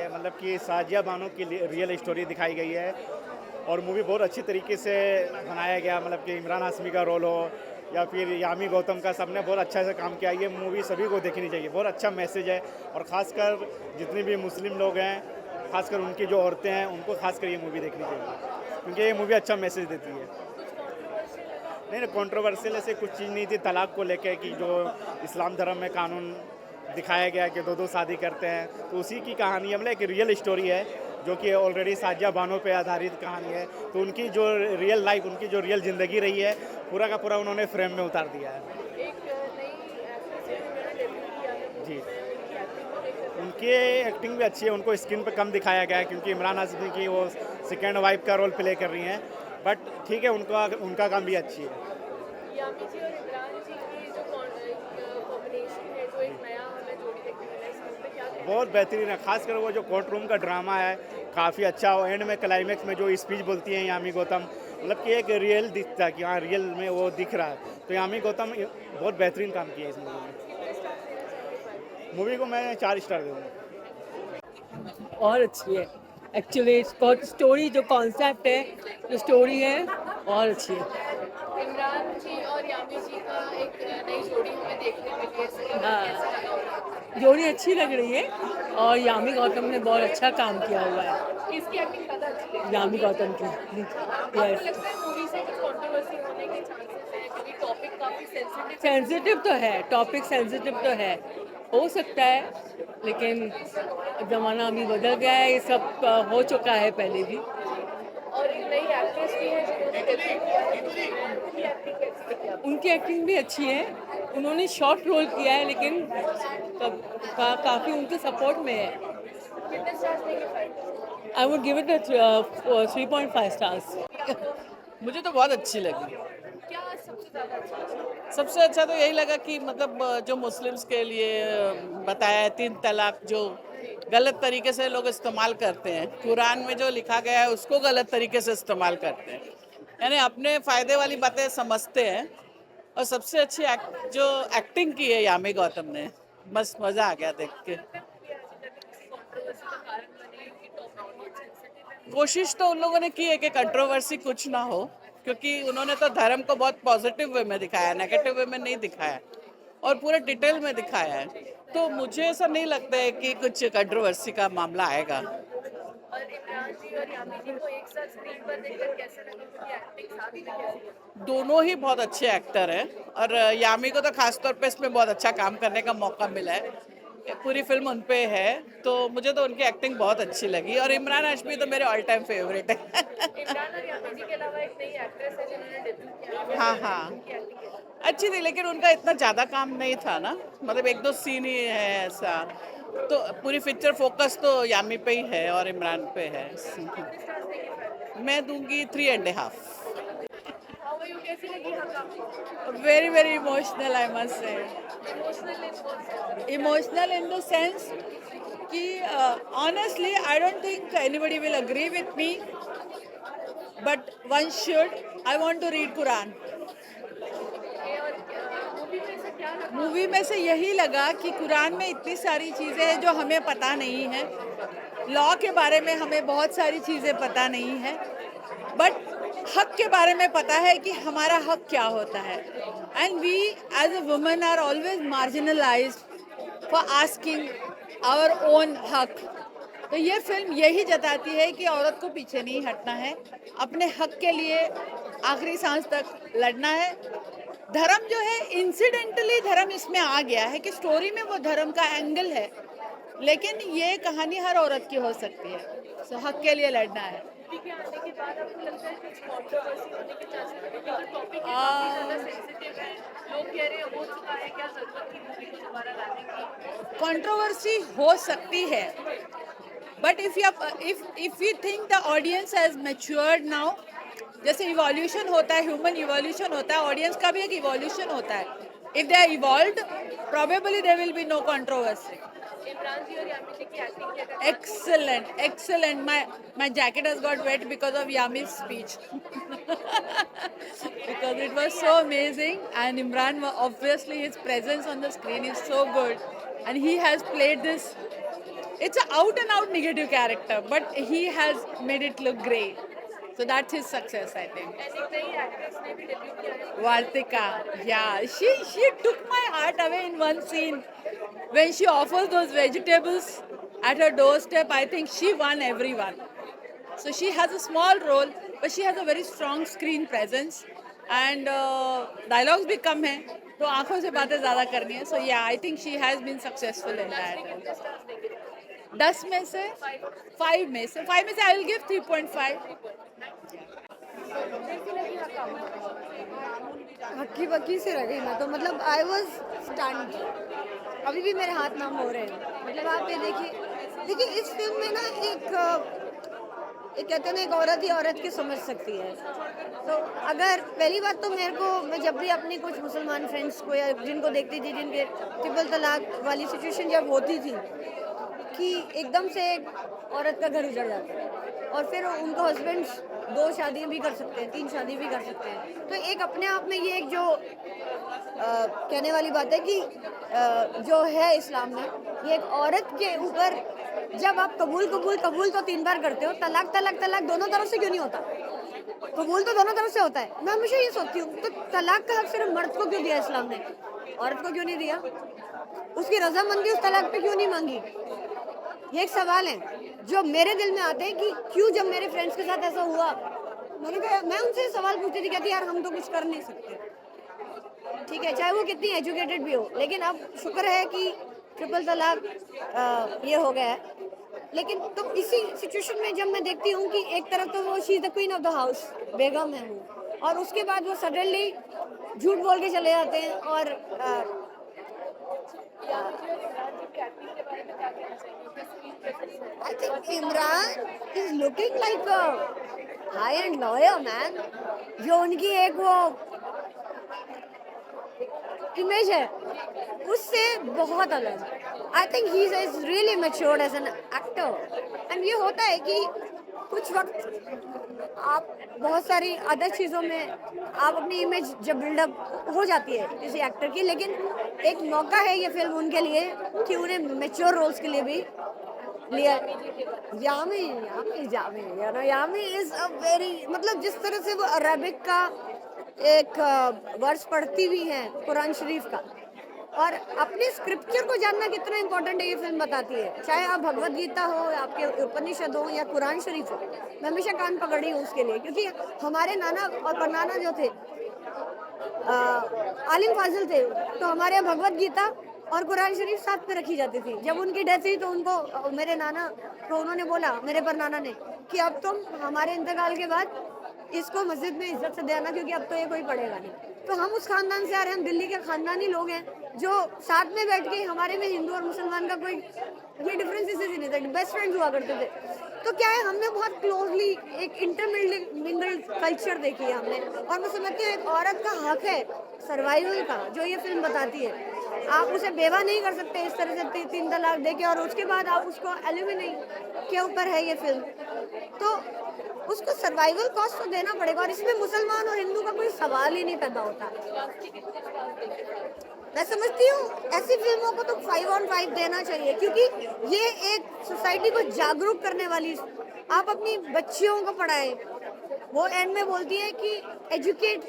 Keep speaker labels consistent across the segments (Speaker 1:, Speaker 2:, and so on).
Speaker 1: मतलब कि साजिया बानो की रियल स्टोरी दिखाई गई है और मूवी बहुत अच्छी तरीके से बनाया गया। मतलब कि इमरान हाशमी का रोल हो या फिर यामी गौतम का, सबने बहुत अच्छा से काम किया। ये मूवी सभी को देखनी चाहिए, बहुत अच्छा मैसेज है। और ख़ासकर जितने भी मुस्लिम लोग हैं, खासकर उनकी जो औरतें हैं, उनको खासकर ये मूवी देखनी चाहिए क्योंकि ये मूवी अच्छा मैसेज देती है। नहीं नहीं, कंट्रोवर्शियल ऐसे कुछ चीज़ नहीं थी तलाक को लेकर कि जो इस्लाम धर्म में कानून दिखाया गया कि दो दो शादी करते हैं, तो उसी की कहानी है। मतलब एक रियल स्टोरी है जो कि ऑलरेडी साजिया बानो पे आधारित कहानी है। तो उनकी जो रियल लाइफ, उनकी जो रियल ज़िंदगी रही है, पूरा का पूरा उन्होंने फ्रेम में उतार दिया है।
Speaker 2: एक नई एक्ट्रेस है जिन्होंने डेब्यू किया है
Speaker 1: जी,
Speaker 2: मूवी में, उनकी एक्टिंग को लेकर क्या
Speaker 1: उनकी एक्टिंग भी अच्छी है। उनको स्क्रीन पे कम दिखाया गया है क्योंकि इमरान हाशमी की वो सेकेंड वाइफ का रोल प्ले कर रही हैं। बट ठीक है, उनका उनका काम भी अच्छी है।
Speaker 2: यामी जी और इमरान जी की जो कॉम्बिनेशन है, जो एक नया हमें जोड़ी देखने मिला है इस फिल्म में, क्या कहना
Speaker 1: बहुत बेहतरीन है। खासकर वो जो कोर्ट रूम का ड्रामा है, काफ़ी अच्छा हो। एंड में क्लाइमेक्स में जो स्पीच बोलती हैं यामी गौतम, मतलब कि एक रियल दिखता है कि हाँ, रियल में वो दिख रहा है। तो यामी गौतम बहुत बेहतरीन काम किया है इस मूवी में।
Speaker 2: कितने स्टार्स देना चाहेंगे 5
Speaker 1: मूवी को मैं 4 स्टार दूँगा।
Speaker 3: और अच्छी है। एक्चुअली स्टोरी जो कॉन्सेप्ट है, जो स्टोरी है, और अच्छी है।
Speaker 2: इमरान जी और यामी जी का एक नई जोड़ी हमें देखने मिली है इस फिल्म में, कैसा लगा उनको?
Speaker 3: जोड़ी अच्छी लग रही है और यामी गौतम ने बहुत अच्छा काम किया हुआ है।
Speaker 2: किसकी एक्टिंग ज़्यादा अच्छी लगी?
Speaker 3: यामी गौतम की।
Speaker 2: आपको
Speaker 3: यस,
Speaker 2: लगता है मूवी से कुछ कंट्रोवर्सी होने के चांसेस हैं क्योंकि टॉपिक काफी सेंसिटिव
Speaker 3: सेंसिटिव तो है, टॉपिक सेंसिटिव तो है, हो सकता है, लेकिन ज़माना अभी बदल गया है, ये सब हो चुका है पहले भी।
Speaker 2: और एक नई एक्ट्रेस भी है जिन्होंने डेब्यू किया है मूवी में, उनकी एक्टिंग कैसी लगी आपको?
Speaker 3: उनकी एक्टिंग भी अच्छी है। उन्होंने शॉर्ट रोल किया है लेकिन काफ़ी उनके सपोर्ट में है।
Speaker 2: कितने स्टार्स देंगे five?
Speaker 3: I would give it 3.5 stars.
Speaker 4: मुझे तो बहुत अच्छी लगी।
Speaker 2: क्या सबसे ज्यादा अच्छा लगा?
Speaker 4: सबसे अच्छा तो यही लगा कि मतलब जो मुस्लिम्स के लिए बताया है, 3 तलाक जो गलत तरीके से लोग इस्तेमाल करते हैं, कुरान में जो लिखा गया है उसको गलत तरीके से इस्तेमाल करते हैं, यानी अपने फ़ायदे वाली बातें समझते हैं। और सबसे अच्छी जो एक्टिंग की है यामी गौतम ने, बस मज़ा आ गया देख के।
Speaker 2: कंट्रोवर्सी का कारण बने कि टॉपिक बहुत सेंसिटिव है।
Speaker 4: कोशिश तो उन लोगों ने की है कि कंट्रोवर्सी कुछ ना हो, क्योंकि उन्होंने तो धर्म को बहुत पॉजिटिव वे में दिखाया है, नेगेटिव वे में नहीं दिखाया और पूरे डिटेल में दिखाया है। तो मुझे ऐसा नहीं लगता है कि कुछ कंट्रोवर्सी का मामला आएगा।
Speaker 2: और इमरान जी और यामी जी को एक साथ स्क्रीन पर देखकर कैसा लगा, उनकी एक्टिंग साथ में कैसी लगी?
Speaker 4: दोनों ही बहुत अच्छे एक्टर हैं और यामी को तो खासतौर पे इसमें बहुत अच्छा काम करने का मौका मिला है। ये पूरी फिल्म उन पे है, तो मुझे तो उनकी एक्टिंग बहुत अच्छी लगी। और इमरान हाशमी तो मेरे ऑल टाइम फेवरेट है।
Speaker 2: इमरान और यामी जी के अलावा एक नई एक्ट्रेस है जिन्होंने डेब्यू किया है,
Speaker 4: हाँ हाँ,
Speaker 2: उनकी एक्टिंग कैसी लगी?
Speaker 4: अच्छी थी लेकिन उनका इतना ज़्यादा काम नहीं था ना, मतलब 1-2 सीन ही है ऐसा। तो पूरी पिक्चर फोकस तो यामी पे ही है और इमरान पे है।
Speaker 2: कितने स्टार्स देंगे फाइव?
Speaker 4: मैं दूंगी 3.5।
Speaker 2: हाउ आर यू, कैसी लगी हाँ काफी?
Speaker 3: Very very emotional, I must say.
Speaker 2: Emotional in कौन से?
Speaker 3: इमोशनल इन द सेंस कि honestly I don't think anybody will agree with me, but one should. I want to read Quran.
Speaker 2: और movie में से क्या लगा?
Speaker 3: मूवी में से यही लगा कि कुरान में इतनी सारी चीज़ें हैं जो हमें पता नहीं है। लॉ के बारे में हमें बहुत सारी चीज़ें पता नहीं है, बट हक के बारे में पता है कि हमारा हक क्या होता है। And we as a woman are always marginalised for asking our own हक। तो ये फिल्म यही जताती है कि औरत को पीछे नहीं हटना है, अपने हक के लिए आखिरी सांस तक लड़ना है। धर्म जो है, इंसिडेंटली धर्म इसमें आ गया है कि स्टोरी में वो धर्म का एंगल है, लेकिन ये कहानी हर औरत की हो सकती है। सो हक के लिए लड़ना है।
Speaker 2: मूवी के आने के बाद आपको लगता है कुछ कंट्रोवर्सी होने के चांसेस है क्योंकि टॉपिक ये काफी ज्यादा सेंसिटिव है, लोग कह रहे हैं हो चुका है, क्या जरूरत थी मूवी को दोबारा लाने की?
Speaker 3: कंट्रोवर्सी हो सकती है, but if you think the audience has matured now, जैसे इवोल्यूशन होता है, ह्यूमन इवोल्यूशन होता है, ऑडियंस का भी एक इवोल्यूशन होता है। If they are evolved, probably there will be no controversy.
Speaker 2: Imran ji और यामी जी की एक्टिंग के अगर
Speaker 3: Excellent, excellent. My jacket has got wet because of Yami's speech. Because it was so amazing, and Imran, obviously his presence on the screen is so good, and he has played this It's an out and out negative character, but he has made it look great. So that's his success, I think.
Speaker 2: And एक नई actress ने भी debut किया है
Speaker 3: Vartika, yeah, she took my heart away in one scene when she offers those vegetables at her doorstep. I think she won everyone. So she has a small role, but she has a very strong screen presence, and dialogues भी कम हैं, तो आंखों से बातें ज़्यादा करनी है. So yeah, I think she has been successful in that.
Speaker 2: कितने स्टार्स देंगे
Speaker 3: 10 में से 5 में से I will give 3.5.
Speaker 5: हक्की बक्की से रह गई मैं तो, मतलब आई वॉज स्टंट. अभी भी मेरे हाथ नाम हो रहे हैं. मतलब आप ये देखिए इस फिल्म में ना एक कहते हैं ना, एक औरत ही औरत की समझ सकती है. तो अगर पहली बात तो मैं जब भी अपनी कुछ मुसलमान फ्रेंड्स को या जिनको देखती थी जिनके ट्रिपल तलाक वाली सिचुएशन जब होती थी कि एकदम से एक औरत का घर उजड़ जाता है और फिर उनको हस्बैंड्स 2 शादी भी कर सकते हैं, 3 शादी भी कर सकते हैं. तो एक अपने आप में ये एक जो कहने वाली बात है कि जो है इस्लाम में, ये एक औरत के ऊपर जब आप कबूल तो 3 बार करते हो, तलाक दोनों तरफ से क्यों नहीं होता? कबूल तो दोनों तरफ से होता है. मैं हमेशा ये सोचती हूँ, तो तलाक का हक सिर्फ मर्द को क्यों दिया इस्लाम ने, औरत को क्यों नहीं दिया? उसकी रजामंदी उस तलाक पे क्यों नहीं मांगी? ये एक सवाल है जो मेरे दिल में आते हैं कि क्यों जब मेरे फ्रेंड्स के साथ ऐसा हुआ, मैं उनसे सवाल पूछती थी, कहती यार हम तो कुछ कर नहीं सकते. ठीक है, चाहे वो कितनी एजुकेटेड भी हो, लेकिन अब शुक्र है कि ट्रिपल तलाक ये हो गया है. लेकिन तो इसी सिचुएशन में जब मैं देखती हूँ कि एक तरफ तो वो she is the queen of the house, बेगम है वो, और उसके बाद वो सडनली झूठ बोल के चले जाते हैं. और I think Imran is looking like a high-end lawyer, man. जो उनकी एक वो इमेज है उससे बहुत अलग है. I think he is really matured as an actor. And ये होता है कि कुछ वक्त आप बहुत सारी अदर चीज़ों में आप अपनी इमेज जब बिल्डअप हो जाती है किसी एक्टर की, लेकिन एक मौका है ये फिल्म उनके लिए कि उन्हें मैच्योर रोल्स के लिए भी लिया. यामी इज अ वेरी, मतलब जिस तरह से वो अरबिक का एक वर्स पढ़ती भी हैं कुरान शरीफ का, और अपने स्क्रिप्चर को जानना कितना इम्पोर्टेंट है ये फिल्म बताती है. चाहे आप भगवत गीता हो, आपके उपनिषद हो या कुरान शरीफ हो, मैं हमेशा कान पकड़ी हूँ उसके लिए, क्योंकि हमारे नाना और परनाना जो थे आलिम फाजिल थे, तो हमारे यहाँ भगवत गीता और कुरान शरीफ साथ में रखी जाती थी. जब उनकी डेथ हुई तो उनको मेरे नाना को उन्होंने बोला, मेरे परनाना ने, कि अब तुम हमारे इंतकाल के बाद इसको मस्जिद में इज्जत से देना, क्योंकि अब तो ये कोई पढ़ेगा नहीं. तो हम उस खानदान से आ रहे हैं, हम दिल्ली के खानदानी लोग हैं जो साथ में बैठ के, हमारे में हिंदू और मुसलमान का कोई ये डिफरेंस इसे नहीं था, बेस्ट फ्रेंड्स हुआ करते थे. तो क्या है, हमने बहुत क्लोजली एक इंटरमिंगल्ड कल्चर देखी है हमने, और मैं समझती हूँ एक औरत का हक है सर्वाइवल का, जो ये फिल्म बताती है. आप उसे बेवा नहीं कर सकते इस तरह से 3 तलाक देके और उसके बाद आप उसको एल्यूमिनियम के ऊपर है ये फिल्म, तो उसको सर्वाइवल कॉस्ट तो देना पड़ेगा. और इसमें मुसलमान और हिंदू का कोई सवाल ही नहीं पैदा होता. मैं समझती हूँ ऐसी फिल्मों को तो 5 on 5 देना चाहिए, क्योंकि ये एक सोसाइटी को जागरूक करने वाली. आप अपनी बच्चियों को पढ़ाएं. वो एंड में बोलती है कि एजुकेट,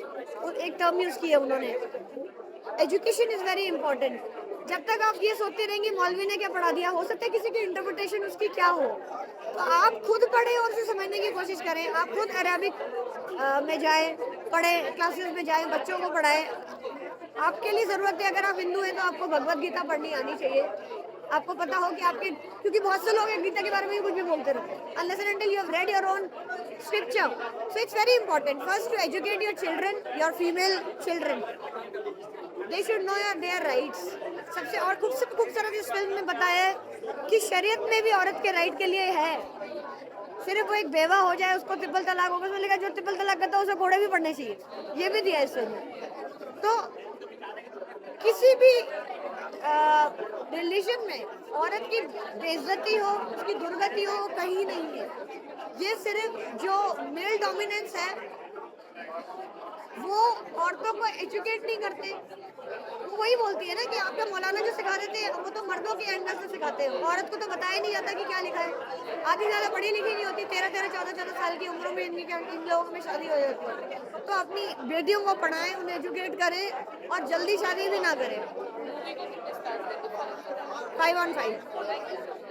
Speaker 5: एक टर्म यूज की है उन्होंने, एजुकेशन इज वेरी इंपॉर्टेंट. जब तक आप ये सोचते रहेंगे मौलवी ने क्या पढ़ा दिया, हो सकता है किसी की इंटरप्रिटेशन उसकी क्या हो. तो आप खुद पढ़ें और उसे समझने की कोशिश करें. आप खुद अरबिक में जाएं, पढ़ें, क्लासेस में जाएं, बच्चों को पढ़ाएं. आपके लिए ज़रूरत है, अगर आप हिंदू हैं तो आपको भगवत गीता पढ़नी आनी चाहिए. आपको पता हो कि आपके, क्योंकि बहुत से लोग गीता के बारे में कुछ भी बोलते रहते हैं, unless and until you have read your own scripture. So it's very important first to educate your children, your female children. They should know their rights. सबसे और खूबसूरत इस फिल्म में बताया है कि शरीयत में भी औरत के राइट के लिए है. सिर्फ वो एक बेवा हो जाए, उसको ट्रिपल तलाक होगा, उसमें लिखा जो ट्रिपल तलाक करता है उसे घोड़े भी पड़ने चाहिए, ये भी दिया इस फिल्म में. तो किसी भी रिलीजन में औरत की बेइज्जती हो, उसकी दुर्गति हो, कहीं नहीं है. ये सिर्फ जो मेल डोमिनेंस है वो औरतों को एजुकेट नहीं करते, वो वही बोलती है ना कि आपके मौलाना जो सिखा देते हैं वो तो मर्दों के एंगल से सिखाते हैं, औरत को तो बताया नहीं जाता कि क्या लिखा है। आधी ज़्यादा पढ़ी लिखी नहीं होती, 13-13, 14-14 साल की उम्रों में इन लोगों में शादी हो जाती है। तो अपनी बेटियों को पढ़ाएं, उन्हें एजुकेट करें और जल्दी शादी भी ना करें। 5 on 5।